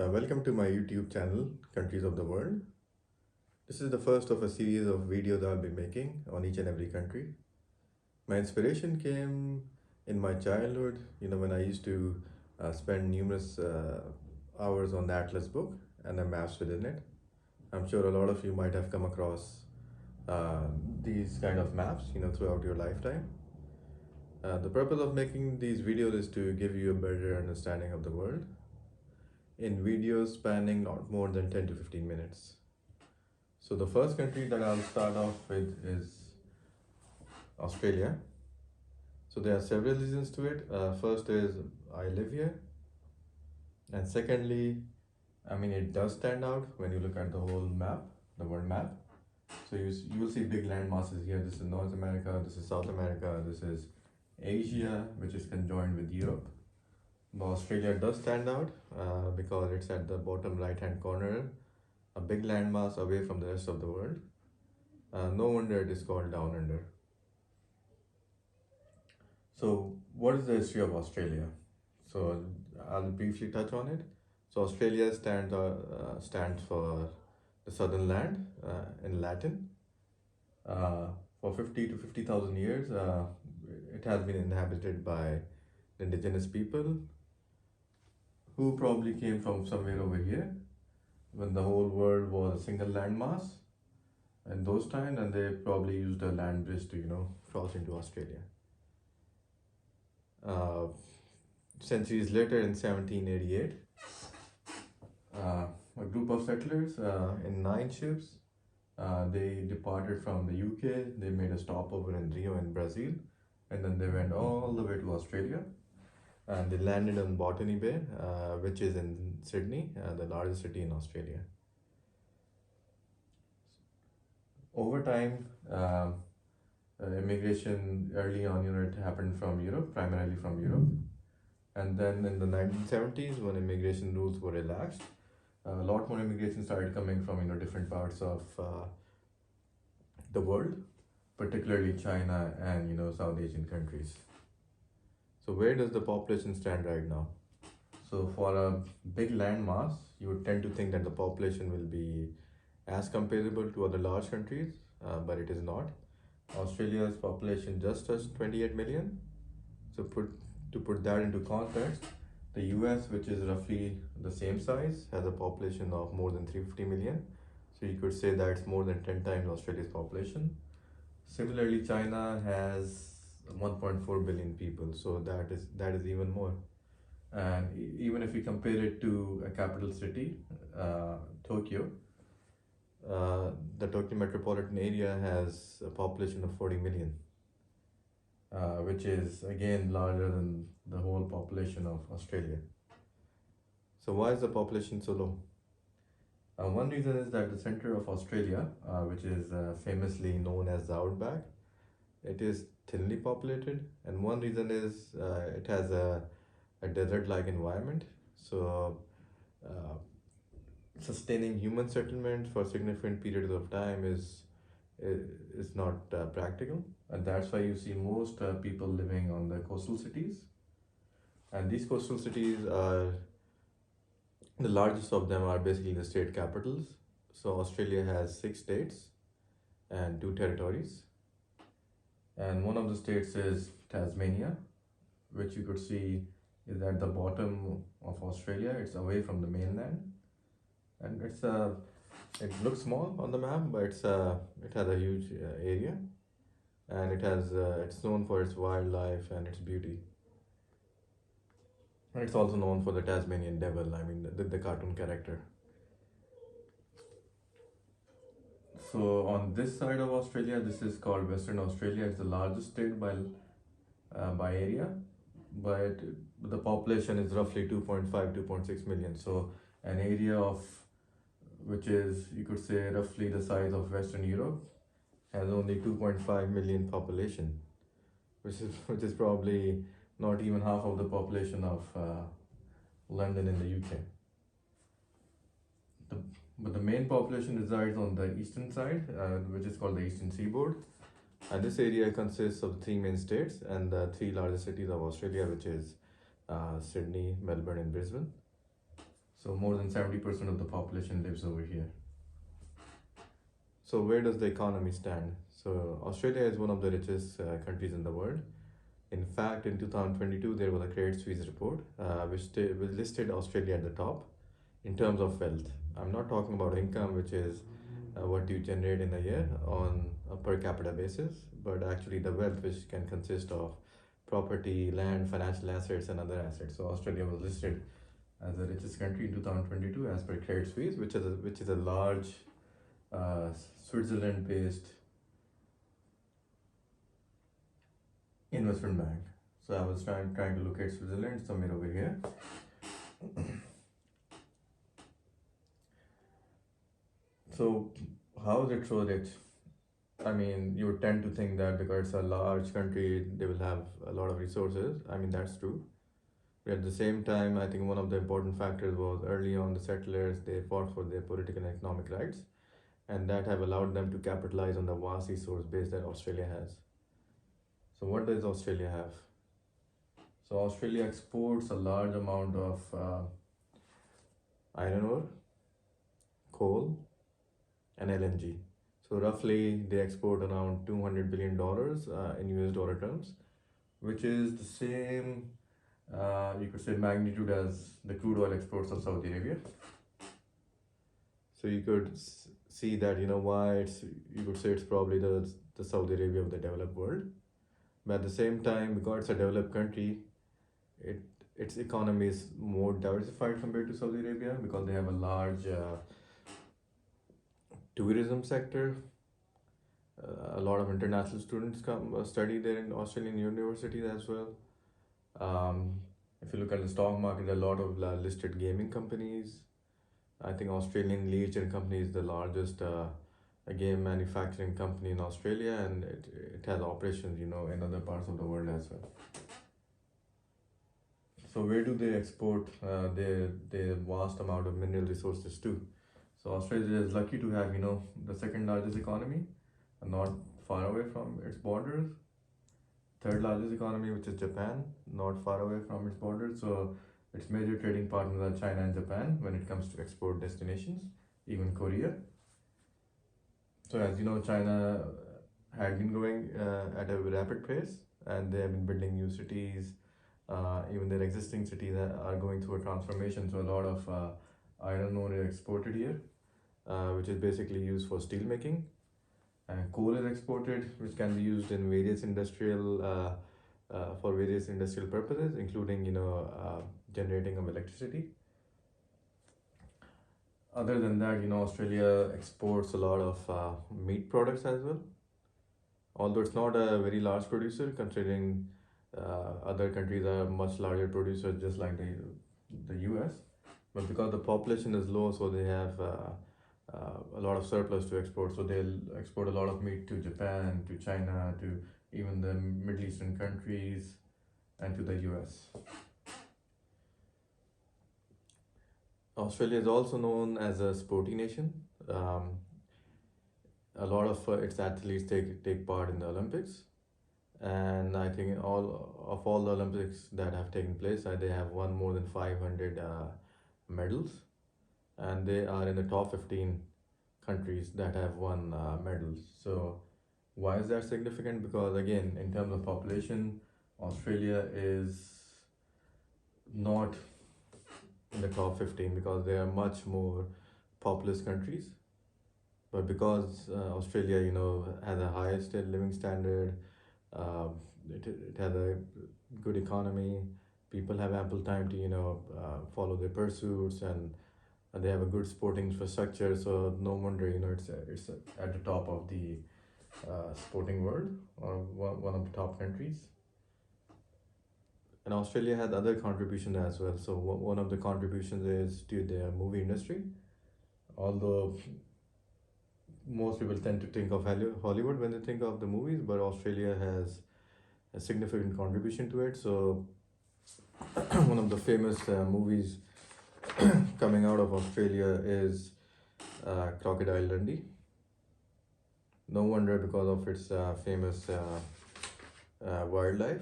Welcome to my YouTube channel, Countries of the World. This is the first of a series of videos I'll be making on each and every country. My inspiration came in my childhood, when I used to spend numerous hours on the Atlas book and the maps within it. I'm sure a lot of you might have come across uh, these kind of maps, throughout your lifetime. The purpose of making these videos is to give you a better understanding of the world in videos spanning not more than 10 to 15 minutes. So the first country that I'll start off with is Australia. So there are several reasons to it. First is I live here, and secondly, it does stand out when you look at the whole map, the world map. So you will see big land masses here. This is North America, this is South America, this is Asia, which is conjoined with Europe. But Australia does stand out because it's at the bottom right hand corner, a big landmass away from the rest of the world. No wonder it is called Down Under. So, what is the history of Australia? So, I'll briefly touch on it. So, Australia stands for the southern land in Latin. For 50 to 50,000 years, it has been inhabited by indigenous people who probably came from somewhere over here when the whole world was a single landmass in those times, and they probably used a land bridge to cross into Australia. Uh, Centuries later, in 1788, a group of settlers in 9 ships, they departed from the UK. They made a stopover in Rio in Brazil, and then they went all the way to Australia, and they landed on Botany Bay, which is in Sydney, the largest city in Australia. Over time, immigration early on, it happened from Europe, primarily from Europe. And then in the 1970s, when immigration rules were relaxed, a lot more immigration started coming from different parts of the world, particularly China and South Asian countries. So where does the population stand right now? So for a big land mass, you would tend to think that the population will be as comparable to other large countries, but it is not. Australia's population just touched 28 million. So to put that into context, the US, which is roughly the same size, has a population of more than 350 million. So you could say that it's more than 10 times Australia's population. Similarly, China has 1.4 billion people, so that is even more. And even if we compare it to a capital city, Tokyo, the Tokyo metropolitan area has a population of 40 million, which is again larger than the whole population of Australia. So, why is the population so low? One reason is that the center of Australia, which is famously known as the outback, it is thinly populated, and one reason is it has a desert like environment. So, uh, sustaining human settlement for significant periods of time is not practical, and that's why you see most people living on the coastal cities. And these coastal cities are the largest of them are basically the state capitals. So Australia has 6 states and 2 territories, and one of the states is Tasmania, which you could see is at the bottom of Australia. It's away from the mainland, and it looks small on the map, but it has a huge area, and it's known for its wildlife and its beauty. And it's also known for the Tasmanian devil. The cartoon character. So on this side of Australia, this is called Western Australia. It's the largest state by area, but the population is roughly 2.5, 2.6 million. So an area of which is, you could say, roughly the size of Western Europe has only 2.5 million population, which is probably not even half of the population of London in the UK. But the main population resides on the eastern side, which is called the Eastern Seaboard. And this area consists of 3 main states and the 3 largest cities of Australia, which is Sydney, Melbourne, and Brisbane. So more than 70% of the population lives over here. So where does the economy stand? So Australia is one of the richest countries in the world. In fact, in 2022, there was a Credit Suisse report which listed Australia at the top in terms of wealth. I'm not talking about income, which is what you generate in a year on a per capita basis, but actually the wealth which can consist of property, land, financial assets, and other assets. So Australia was listed as the richest country in 2022 as per Credit Suisse, which is a large Switzerland-based investment bank. So I was trying to locate Switzerland somewhere over here. So how is it so rich? I mean, you would tend to think that because it's a large country, they will have a lot of resources. I mean, that's true. But at the same time, I think one of the important factors was early on the settlers, they fought for their political and economic rights, and that have allowed them to capitalize on the vast resource base that Australia has. So what does Australia have? So Australia exports a large amount of iron ore, coal, and LNG. So roughly they export around $200 billion in US dollar terms, which is the same, you could say, magnitude as the crude oil exports of Saudi Arabia. So you could see that, why you could say it's probably the Saudi Arabia of the developed world. But at the same time, because it's a developed country, its economy is more diversified compared to Saudi Arabia because they have a large tourism sector. A lot of international students come study there in Australian universities as well. If you look at the stock market, there are a lot of listed gaming companies. I think Australian Leisure Company is the largest game manufacturing company in Australia, and it has operations, in other parts of the world as well. So where do they export their vast amount of mineral resources to? So Australia is lucky to have, the second largest economy, not far away from its borders. Third largest economy, which is Japan, not far away from its borders. So its major trading partners are China and Japan when it comes to export destinations, even Korea. So as you know, China had been growing at a rapid pace, and they have been building new cities. Even their existing cities are going through a transformation. So a lot of iron ore is exported here, which is basically used for steel making. And coal is exported, which can be used in various for various industrial purposes, including generating of electricity. Other than that, Australia exports a lot of meat products as well. Although it's not a very large producer, considering other countries are much larger producers, just like the US. But because the population is low, so they have a lot of surplus to export. So they'll export a lot of meat to Japan, to China, to even the Middle Eastern countries, and to the US. Australia is also known as a sporty nation. A lot of its athletes take part in the Olympics, and I think all the Olympics that have taken place, they have won more than 500 medals, and they are in the top 15 countries that have won medals. So why is that significant? Because again, in terms of population, Australia is not in the top 15 because they are much more populous countries. But because Australia, has a highest living standard, it has a good economy, people have ample time to, follow their pursuits, and they have a good sporting infrastructure. So no wonder, it's at the top of the sporting world, or one of the top countries. And Australia has other contributions as well. So one of the contributions is to the movie industry. Although most people tend to think of Hollywood when they think of the movies, but Australia has a significant contribution to it. So one of the famous movies coming out of Australia is Crocodile Dundee. No wonder, because of its famous wildlife.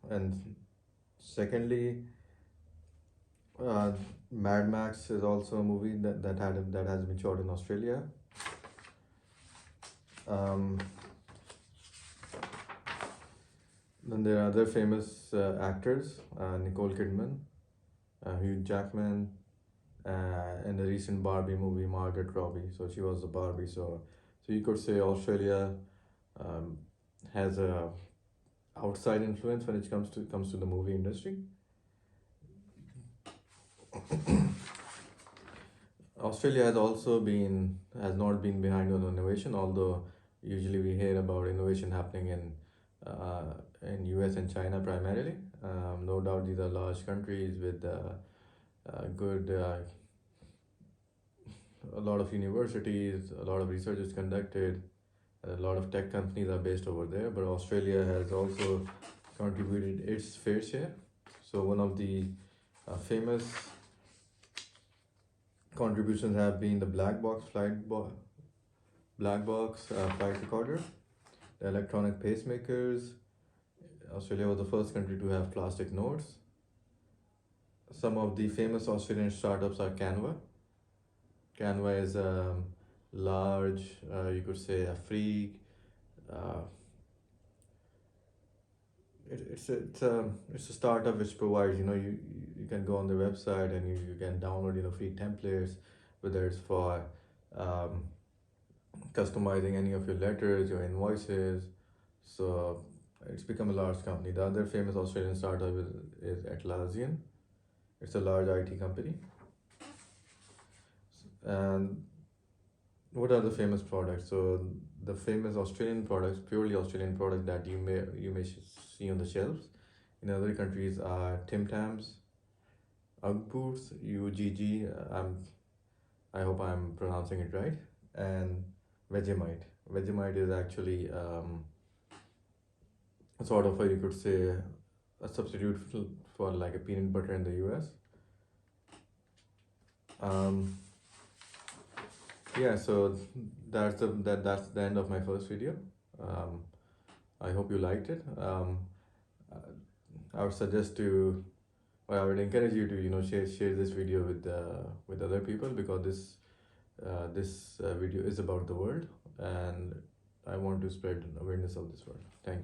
And secondly, Mad Max is also a movie that has been shot in Australia. Um, then there are other famous actors, Nicole Kidman, Hugh Jackman, in the recent Barbie movie, Margaret Robbie. So she was the Barbie. So you could say Australia um, has a outside influence when it comes to the movie industry. Australia has not been behind on innovation, although usually we hear about innovation happening in US and China primarily. No doubt these are large countries with good a lot of universities, a lot of research is conducted, a lot of tech companies are based over there. But Australia has also contributed its fair share. So one of the famous contributions have been the black box flight recorder, the electronic pacemakers. Australia was the first country to have plastic notes. Some of the famous Australian startups are Canva. Canva is a large, you could say, a free. Uh, it's a startup which provides, you can go on the website and you can download, free templates, whether it's for um, customizing any of your letters, your invoices. So it's become a large company. The other famous Australian startup is Atlassian. It's a large IT company. And what are the famous products? So the famous Australian products, purely Australian products that you may see on the shelves in other countries are Tim Tams, Ugg boots, UGG. I hope I'm pronouncing it right, and Vegemite. Vegemite is actually sort of a, you could say, a substitute for like a peanut butter in the US. Um, yeah, so that's the end of my first video. Um, I hope you liked it. I would suggest to, or I would encourage you to, share this video with other people, because this video is about the world, and I want to spread awareness of this world. Thank you.